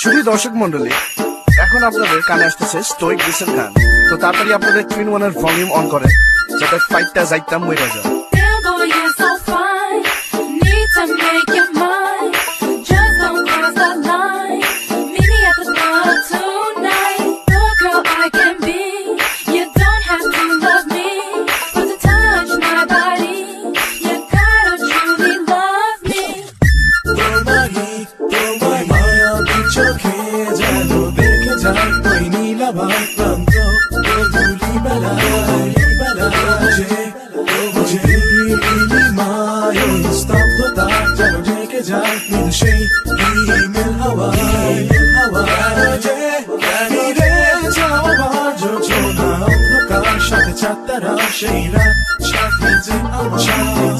শুধু দর্শক মন্ডলী, এখন আপনাদের কানে আসতেছে স্টোইক ডিসের গান। তো তাড়াতাড়ি আপনাদের টুইন ওয়ানের ভলিউম অন করে, যাতে ফাইটটা যাইতাম মইরা যায়। সাথে রাত সেই রাত সাথে যে আমার সাথে